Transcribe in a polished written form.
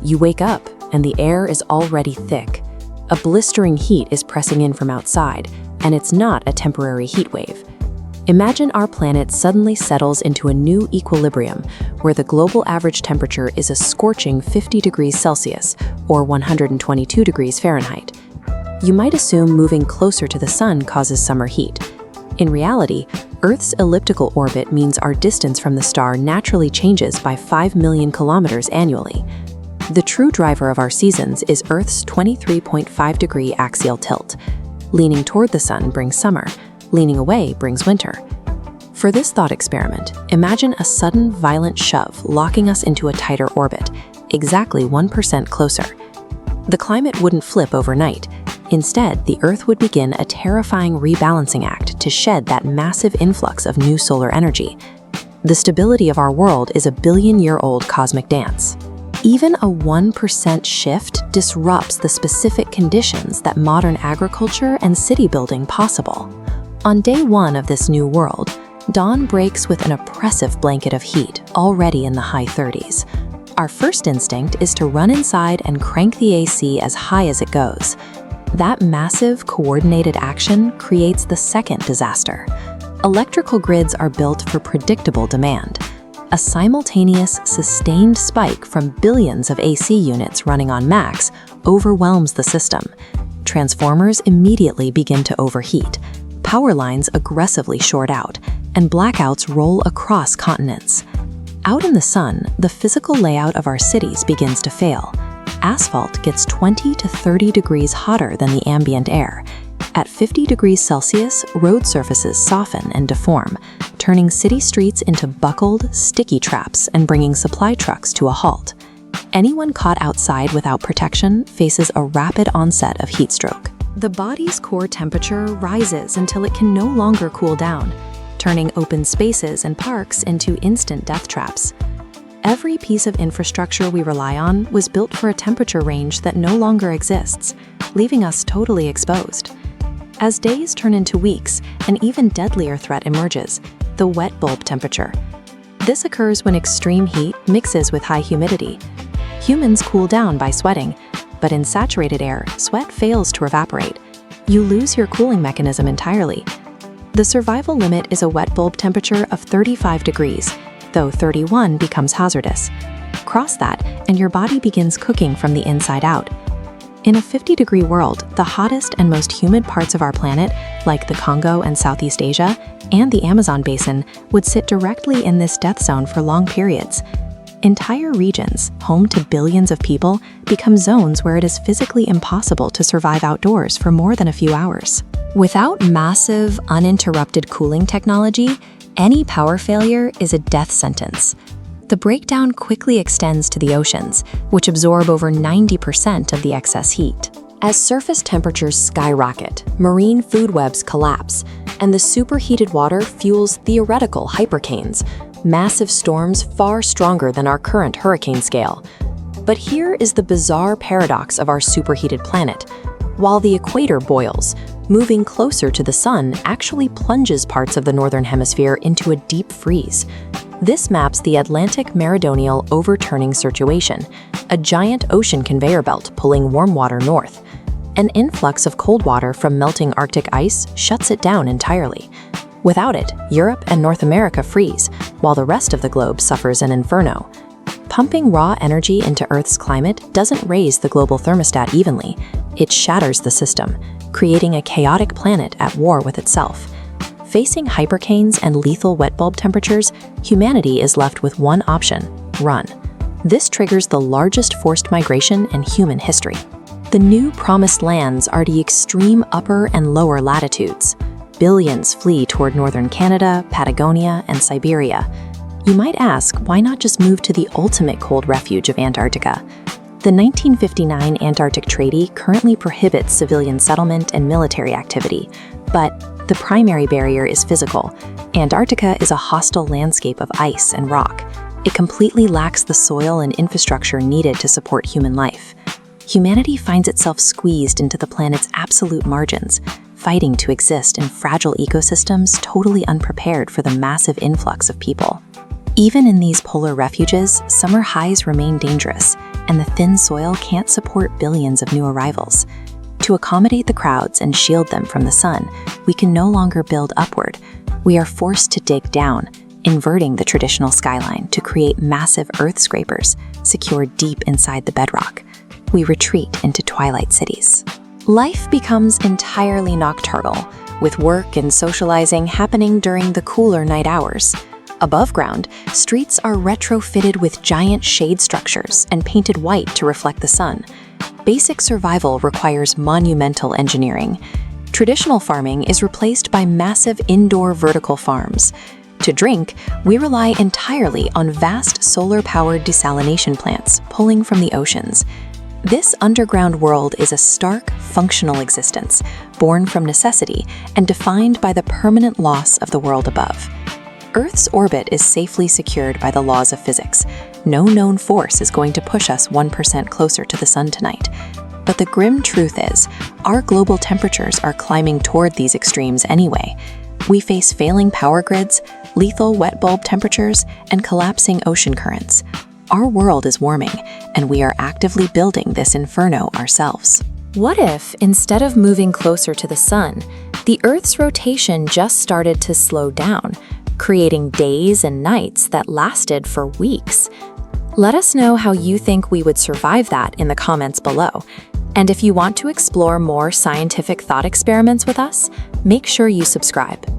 You wake up, and the air is already thick. A blistering heat is pressing in from outside, and it's not a temporary heat wave. Imagine our planet suddenly settles into a new equilibrium where the global average temperature is a scorching 50 degrees Celsius or 122 degrees Fahrenheit. You might assume moving closer to the sun causes summer heat. In reality, Earth's elliptical orbit means our distance from the star naturally changes by 5 million kilometers annually. The true driver of our seasons is Earth's 23.5-degree axial tilt. Leaning toward the sun brings summer, leaning away brings winter. For this thought experiment, imagine a sudden violent shove locking us into a tighter orbit, exactly 1% closer. The climate wouldn't flip overnight. Instead, the Earth would begin a terrifying rebalancing act to shed that massive influx of new solar energy. The stability of our world is a billion-year-old cosmic dance. Even a 1% shift disrupts the specific conditions that modern agriculture and city building possible. On day one of this new world, dawn breaks with an oppressive blanket of heat, already in the high 30s. Our first instinct is to run inside and crank the AC as high as it goes. That massive, coordinated action creates the second disaster. Electrical grids are built for predictable demand. A simultaneous, sustained spike from billions of AC units running on max overwhelms the system. Transformers immediately begin to overheat. Power lines aggressively short out, and blackouts roll across continents. Out in the sun, the physical layout of our cities begins to fail. Asphalt gets 20 to 30 degrees hotter than the ambient air. At 50 degrees Celsius, road surfaces soften and deform, turning city streets into buckled, sticky traps and bringing supply trucks to a halt. Anyone caught outside without protection faces a rapid onset of heat stroke. The body's core temperature rises until it can no longer cool down, turning open spaces and parks into instant death traps. Every piece of infrastructure we rely on was built for a temperature range that no longer exists, leaving us totally exposed. As days turn into weeks, an even deadlier threat emerges: the wet bulb temperature. This occurs when extreme heat mixes with high humidity. Humans cool down by sweating, but in saturated air, sweat fails to evaporate. You lose your cooling mechanism entirely. The survival limit is a wet bulb temperature of 35 degrees, though 31 becomes hazardous. Cross that, and your body begins cooking from the inside out. In a 50-degree world, the hottest and most humid parts of our planet, like the Congo and Southeast Asia, and the Amazon basin, would sit directly in this death zone for long periods. Entire regions, home to billions of people, become zones where it is physically impossible to survive outdoors for more than a few hours. Without massive, uninterrupted cooling technology, any power failure is a death sentence. The breakdown quickly extends to the oceans, which absorb over 90% of the excess heat. As surface temperatures skyrocket, marine food webs collapse, and the superheated water fuels theoretical hypercanes, massive storms far stronger than our current hurricane scale. But here is the bizarre paradox of our superheated planet. While the equator boils, moving closer to the sun actually plunges parts of the northern hemisphere into a deep freeze. This maps the Atlantic meridional overturning situation, a giant ocean conveyor belt pulling warm water north. An influx of cold water from melting Arctic ice shuts it down entirely. Without it, Europe and North America freeze, while the rest of the globe suffers an inferno. Pumping raw energy into Earth's climate doesn't raise the global thermostat evenly. It shatters the system, creating a chaotic planet at war with itself. Facing hypercanes and lethal wet bulb temperatures, humanity is left with one option: run. This triggers the largest forced migration in human history. The new promised lands are the extreme upper and lower latitudes. Billions flee toward northern Canada, Patagonia, and Siberia. You might ask, why not just move to the ultimate cold refuge of Antarctica? The 1959 Antarctic Treaty currently prohibits civilian settlement and military activity, but the primary barrier is physical. Antarctica is a hostile landscape of ice and rock. It completely lacks the soil and infrastructure needed to support human life. Humanity finds itself squeezed into the planet's absolute margins, fighting to exist in fragile ecosystems totally unprepared for the massive influx of people. Even in these polar refuges, summer highs remain dangerous, and the thin soil can't support billions of new arrivals. To accommodate the crowds and shield them from the sun, we can no longer build upward. We are forced to dig down, inverting the traditional skyline to create massive earth scrapers secured deep inside the bedrock. We retreat into twilight cities. Life becomes entirely nocturnal, with work and socializing happening during the cooler night hours. Above ground, streets are retrofitted with giant shade structures and painted white to reflect the sun. Basic survival requires monumental engineering. Traditional farming is replaced by massive indoor vertical farms. To drink, we rely entirely on vast solar-powered desalination plants pulling from the oceans. This underground world is a stark, functional existence, born from necessity and defined by the permanent loss of the world above. Earth's orbit is safely secured by the laws of physics. No known force is going to push us 1% closer to the sun tonight. But the grim truth is, our global temperatures are climbing toward these extremes anyway. We face failing power grids, lethal wet bulb temperatures, and collapsing ocean currents. Our world is warming, and we are actively building this inferno ourselves. What if, instead of moving closer to the sun, the Earth's rotation just started to slow down, creating days and nights that lasted for weeks? Let us know how you think we would survive that in the comments below. And if you want to explore more scientific thought experiments with us, make sure you subscribe.